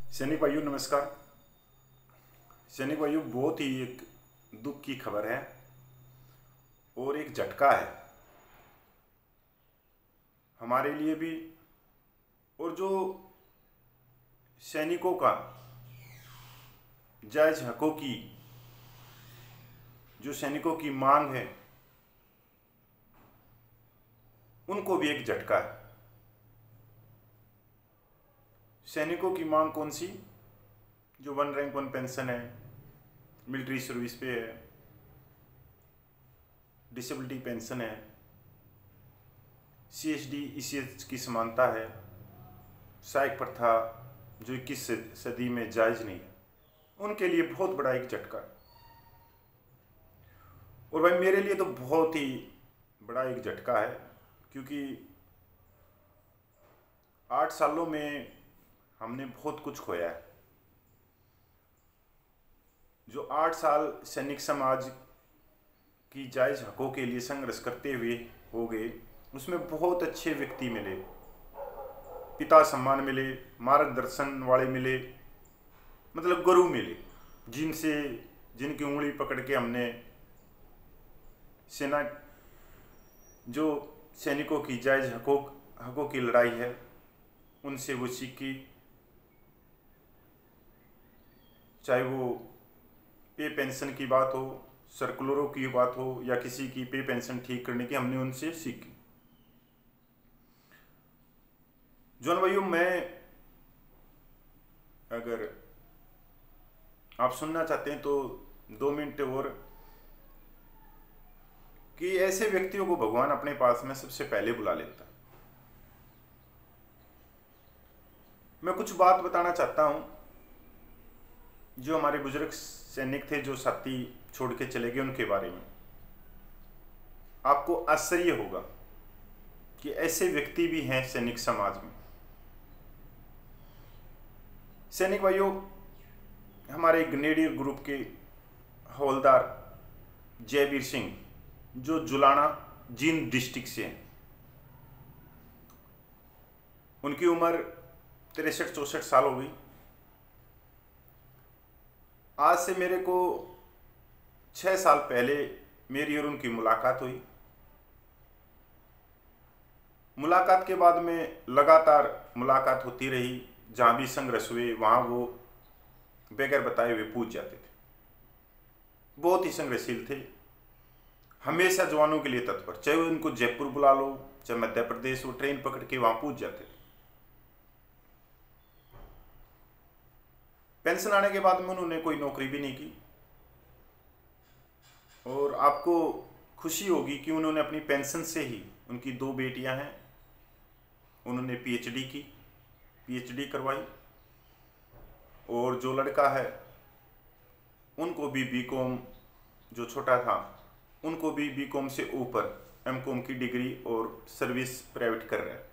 सैनिक भाइयों नमस्कार। सैनिक भाइयों, बहुत ही एक दुख की खबर है और एक झटका है हमारे लिए भी। और जो सैनिकों का जायज हकों की जो सैनिकों की मांग है, उनको भी एक झटका है। सैनिकों की मांग कौन सी? जो 1 रैंक 1 पेंशन है, मिलिट्री सर्विस पे है, डिसेबिलिटी पेंशन है, CSD ECH की समानता है, सहायक प्रथा जो 21 सदी में जायज नहीं है, उनके लिए बहुत बड़ा एक झटका है। और भाई मेरे लिए तो बहुत ही बड़ा एक झटका है, क्योंकि 8 सालों में हमने बहुत कुछ खोया है। जो 8 साल सैनिक समाज की जायज हकों के लिए संघर्ष करते हुए हो गए, उसमें बहुत अच्छे व्यक्ति मिले, पिता सम्मान मिले, मार्गदर्शन वाले मिले, मतलब गुरु मिले, जिनकी उंगली पकड़ के हमने सेना जो सैनिकों की जायज हकों की लड़ाई है उनसे वो सीखी। चाहे वो पे पेंशन की बात हो, सर्कुलरों की बात हो, या किसी की पे पेंशन ठीक करने की, हमने उनसे सीखी। जॉन भाइयों, मैं अगर आप सुनना चाहते हैं तो 2 मिनट और, कि ऐसे व्यक्तियों को भगवान अपने पास में सबसे पहले बुला लेता है। मैं कुछ बात बताना चाहता हूं जो हमारे बुजुर्ग सैनिक थे, जो साथी छोड़ के चले गए, उनके बारे में। आपको आश्चर्य होगा कि ऐसे व्यक्ति भी हैं सैनिक समाज में। सैनिक भाइयों, हमारे ग्रेनेडियर ग्रुप के हवलदार जयवीर सिंह, जो जुलाना जींद डिस्ट्रिक्ट से हैं, उनकी उम्र 63-64 साल हो गई। आज से मेरे को 6 साल पहले मेरी और उनकी मुलाकात हुई। मुलाकात के बाद में लगातार मुलाकात होती रही। जहाँ भी संघर्ष हुए वहाँ वो बगैर बताए हुए पूछ जाते थे। बहुत ही संघर्षशील थे, हमेशा जवानों के लिए तत्पर। चाहे उनको जयपुर बुला लो, चाहे मध्य प्रदेश, वो ट्रेन पकड़ के वहाँ पूछ जाते थे। पेंशन आने के बाद में उन्होंने कोई नौकरी भी नहीं की। और आपको खुशी होगी कि उन्होंने अपनी पेंशन से ही, उनकी 2 बेटियां हैं, उन्होंने पीएचडी करवाई। और जो लड़का है उनको भी बीकॉम, जो छोटा था उनको भी बीकॉम से ऊपर एमकॉम की डिग्री और सर्विस प्राइवेट कर रहा है।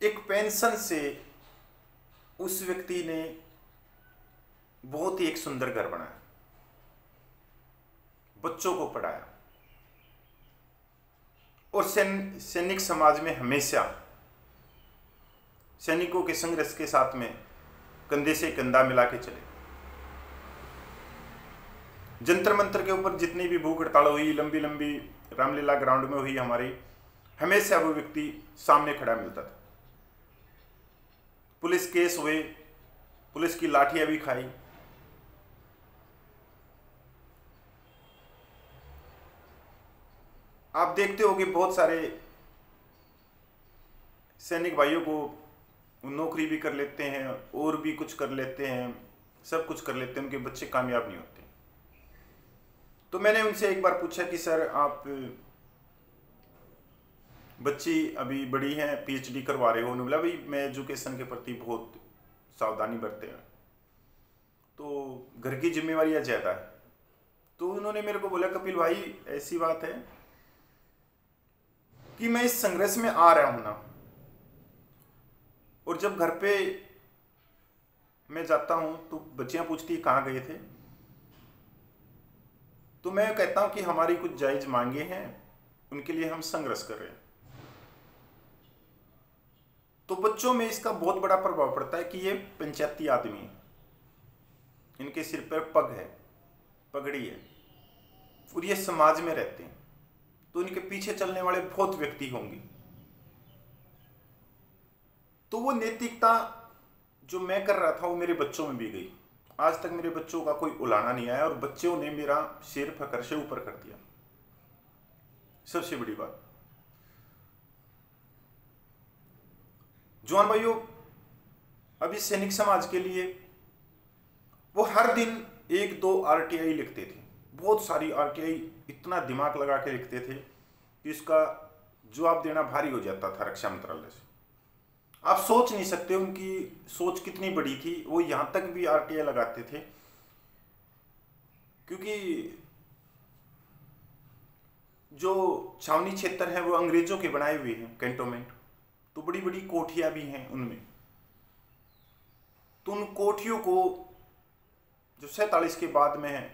एक पेंशन से उस व्यक्ति ने बहुत ही एक सुंदर घर बनाया, बच्चों को पढ़ाया। और सैनिक समाज में हमेशा सैनिकों के संघर्ष के साथ में कंधे से कंधा मिला के चले। जंतर मंतर के ऊपर जितनी भी भूख हड़ताल हुई, लंबी लंबी रामलीला ग्राउंड में हुई हमारी, हमेशा वो व्यक्ति सामने खड़ा मिलता था। पुलिस केस हुए, पुलिस की लाठियां भी खाई। आप देखते हो कि बहुत सारे सैनिक भाइयों को नौकरी भी कर लेते हैं और भी कुछ कर लेते हैं, सब कुछ कर लेते हैं, उनके बच्चे कामयाब नहीं होते। तो मैंने उनसे एक बार पूछा कि सर, आप बच्ची अभी बड़ी हैं, पीएचडी करवा रहे हो? उन्होंने बोला भाई मैं एजुकेशन के प्रति बहुत सावधानी बरते हैं, तो घर की जिम्मेवारियां ज़्यादा है। तो उन्होंने मेरे को बोला, कपिल भाई ऐसी बात है कि मैं इस संघर्ष में आ रहा हूं ना, और जब घर पे मैं जाता हूं तो बच्चियां पूछती कहाँ गए थे, तो मैं कहता हूं कि हमारी कुछ जायज मांगे हैं, उनके लिए हम संघर्ष कर रहे हैं। तो बच्चों में इसका बहुत बड़ा प्रभाव पड़ता है कि ये पंचायती आदमी है, इनके सिर पर पग है, पगड़ी है, और ये समाज में रहते हैं, तो इनके पीछे चलने वाले बहुत व्यक्ति होंगे। तो वो नैतिकता जो मैं कर रहा था वो मेरे बच्चों में भी गई। आज तक मेरे बच्चों का कोई उलाना नहीं आया और बच्चों ने मेरा सिर फकर से ऊपर कर दिया। सबसे बड़ी बात, जवान भाइयों, अभी सैनिक समाज के लिए वो हर दिन 1-2 आरटीआई लिखते थे, बहुत सारी आरटीआई, इतना दिमाग लगा के लिखते थे कि इसका जवाब देना भारी हो जाता था रक्षा मंत्रालय से। आप सोच नहीं सकते उनकी सोच कितनी बड़ी थी। वो यहां तक भी आरटीआई लगाते थे क्योंकि जो छावनी क्षेत्र है वो अंग्रेजों के बनाए हुए हैं, कैंटोनमेंट, तो बड़ी बड़ी कोठियां भी हैं उनमें। तो उन कोठियों को जो 47 के बाद में है,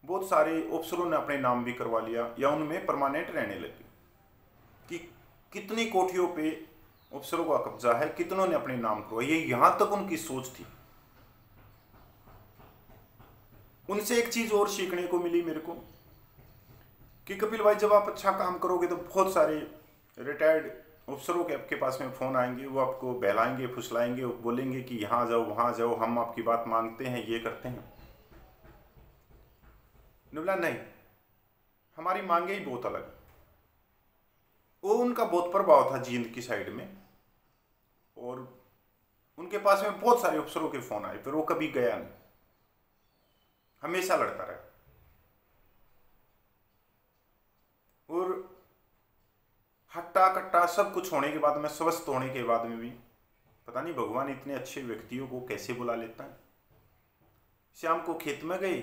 बहुत सारे अफसरों ने अपने नाम भी करवा लिया या उनमें परमानेंट रहने लगे कि कितनी कोठियों पे अफसरों का कब्जा है, कितनों ने अपने नाम करवाए। ये यहां तक उनकी सोच थी। उनसे एक चीज और सीखने को मिली मेरे को कि कपिल भाई, जब आप अच्छा काम करोगे तो बहुत सारे रिटायर्ड अफसरों के आपके पास में फोन आएंगे, वो आपको बहलाएंगे, फुसलाएंगे, वो बोलेंगे कि यहाँ जाओ वहां जाओ, हम आपकी बात मांगते हैं, ये करते हैं। बोला नहीं, हमारी मांगे ही बहुत अलग। वो उनका बहुत प्रभाव था जींद की साइड में, और उनके पास में बहुत सारे अफसरों के फोन आए, फिर वो कभी गया नहीं, हमेशा लड़ता रहा। और हट्टा कट्टा सब कुछ होने के बाद में, स्वस्थ होने के बाद में भी पता नहीं भगवान इतने अच्छे व्यक्तियों को कैसे बुला लेता है। शाम को खेत में गए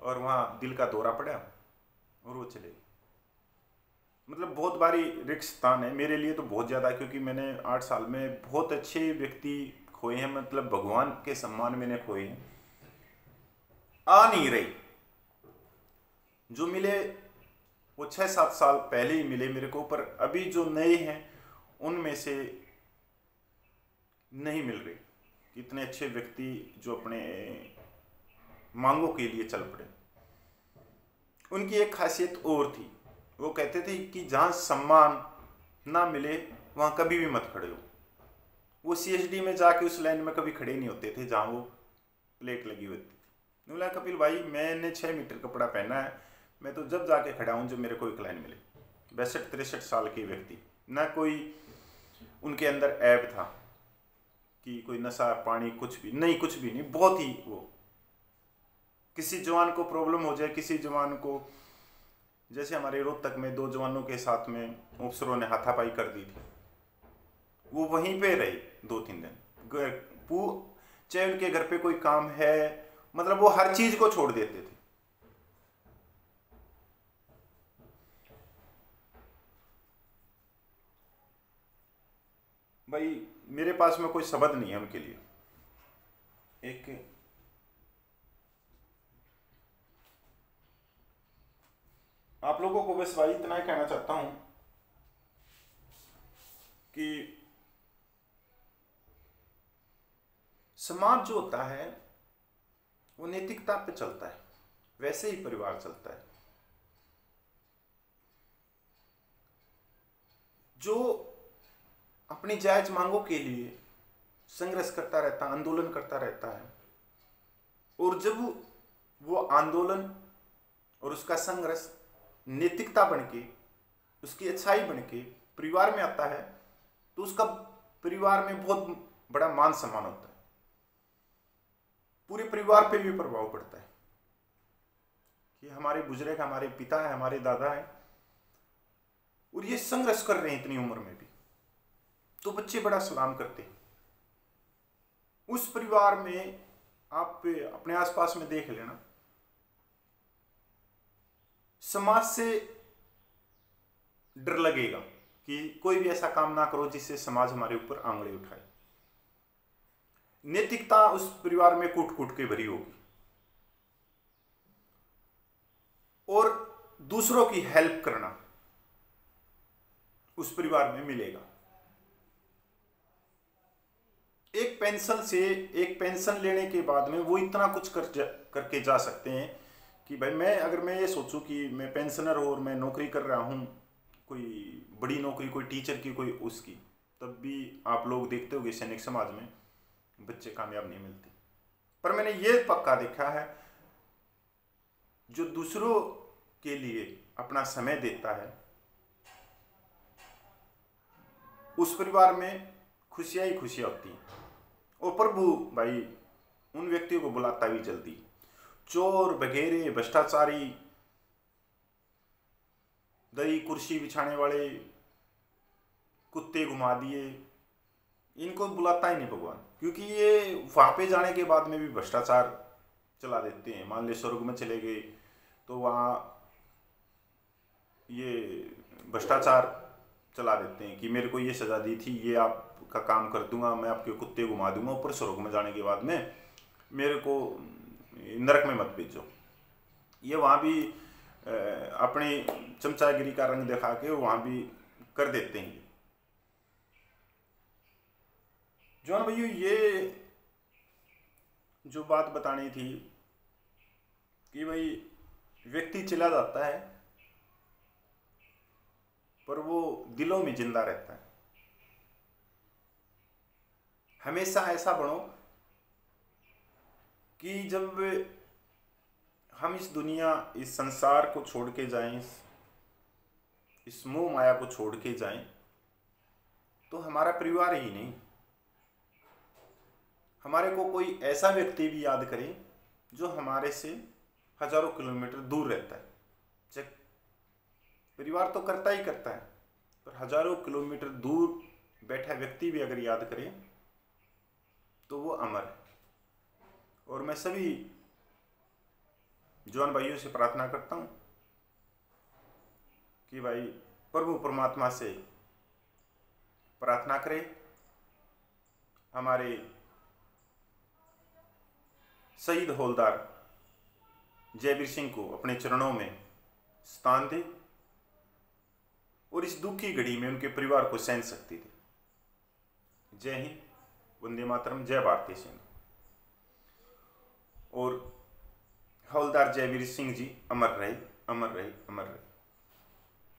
और वहां दिल का दौरा पड़ा और वो चले गए। मतलब बहुत भारी रिस्क स्थान है मेरे लिए तो, बहुत ज़्यादा, क्योंकि मैंने 8 साल में बहुत अच्छे व्यक्ति खोए हैं, मतलब भगवान के सम्मान मैंने खोए हैं। आ नहीं रही, जो मिले वो 6-7 साल पहले ही मिले मेरे को, पर अभी जो नए हैं उनमें से नहीं मिल रहे। इतने अच्छे व्यक्ति जो अपने मांगों के लिए चल पड़े। उनकी एक खासियत और थी, वो कहते थे कि जहाँ सम्मान ना मिले वहाँ कभी भी मत खड़े हो। वो सीएचडी में जाके उस लाइन में कभी खड़े नहीं होते थे जहाँ वो प्लेट लगी हुई थी। बोला कपिल भाई, मैंने 6 मीटर कपड़ा पहना है, मैं तो जब जाके खड़ा हूँ जब मेरे को एक लाइन मिले। 62-63 साल के व्यक्ति, ना कोई उनके अंदर ऐब था कि कोई नशा पानी, कुछ भी नहीं, कुछ भी नहीं। बहुत ही वो, किसी जवान को प्रॉब्लम हो जाए, किसी जवान को, जैसे हमारे रोहतक में 2 जवानों के साथ में अफसरों ने हाथापाई कर दी थी, वो वहीं पे रहे 2-3 दिन, चाहे उनके घर पे कोई काम है, मतलब वो हर चीज को छोड़ देते थे। भाई मेरे पास में कोई शब्द नहीं है उनके लिए। एक आप लोगों को बस भाई इतना ही कहना चाहता हूं कि समाज जो होता है वो नैतिकता पे चलता है, वैसे ही परिवार चलता है। जो अपनी जायज मांगों के लिए संघर्ष करता रहता, आंदोलन करता रहता है, और जब वो आंदोलन और उसका संघर्ष नैतिकता बनके, उसकी अच्छाई बनके परिवार में आता है, तो उसका परिवार में बहुत बड़ा मान सम्मान होता है, पूरे परिवार पे भी प्रभाव पड़ता है कि हमारे बुजुर्ग, हमारे पिता है, हमारे दादा है, और ये संघर्ष कर रहे हैं इतनी उम्र में भी, तो बच्चे बड़ा सलाम करते हैं। उस परिवार में आप अपने आसपास में देख लेना, समाज से डर लगेगा कि कोई भी ऐसा काम ना करो जिससे समाज हमारे ऊपर आंगड़े उठाए। नैतिकता उस परिवार में कूट कूट के भरी होगी, और दूसरों की हेल्प करना उस परिवार में मिलेगा। एक पेंशन लेने के बाद में वो इतना कुछ करके जा सकते हैं कि भाई अगर मैं ये सोचूं कि मैं पेंशनर हूँ और मैं नौकरी कर रहा हूँ, कोई बड़ी नौकरी, कोई टीचर की, कोई उसकी, तब भी आप लोग देखते होगे सैनिक समाज में बच्चे कामयाब नहीं मिलते। पर मैंने ये पक्का देखा है, जो दूसरों के लिए अपना समय देता है उस परिवार में खुशियां ही खुशियां होती हैं। और प्रभु भाई उन व्यक्तियों को बुलाता भी जल्दी। चोर, बघेरे, भ्रष्टाचारी, दही कुर्सी बिछाने वाले, कुत्ते घुमा दिए, इनको बुलाता ही नहीं भगवान, क्योंकि ये वहां पे जाने के बाद में भी भ्रष्टाचार चला देते हैं। मान ले स्वर्ग में चले गए तो वहाँ ये भ्रष्टाचार चला देते हैं कि मेरे को ये सजा दी थी, ये आपका काम कर दूंगा, मैं आपके कुत्ते घुमा दूंगा, ऊपर स्वर्ग में जाने के बाद में मेरे को नरक में मत भेजो। ये वहाँ भी अपनी चमचागिरी का रंग दिखा के वहाँ भी कर देते हैं। जॉन भैया ये जो बात बतानी थी कि भाई व्यक्ति चला जाता है पर वो दिलों में जिंदा रहता है। हमेशा ऐसा बनो कि जब हम इस दुनिया, इस संसार को छोड़ के जाएं, इस मोह माया को छोड़ के जाएं, तो हमारा परिवार ही नहीं, हमारे को कोई ऐसा व्यक्ति भी याद करे जो हमारे से हजारों किलोमीटर दूर रहता है। चेक, परिवार तो करता ही करता है, पर हजारों किलोमीटर दूर बैठा व्यक्ति भी अगर याद करे तो वो अमर है। और मैं सभी जवान भाइयों से प्रार्थना करता हूँ कि भाई प्रभु परमात्मा से प्रार्थना करें, हमारे शहीद हवलदार जयवीर सिंह को अपने चरणों में स्थान दे और इस दुखी घड़ी में उनके परिवार को सहन शक्ति दे। जय हिंद, वंदे मातरम, जय भारतीय सेना। और हवलदार जयवीर सिंह जी अमर रहे, अमर रहे, अमर रहे।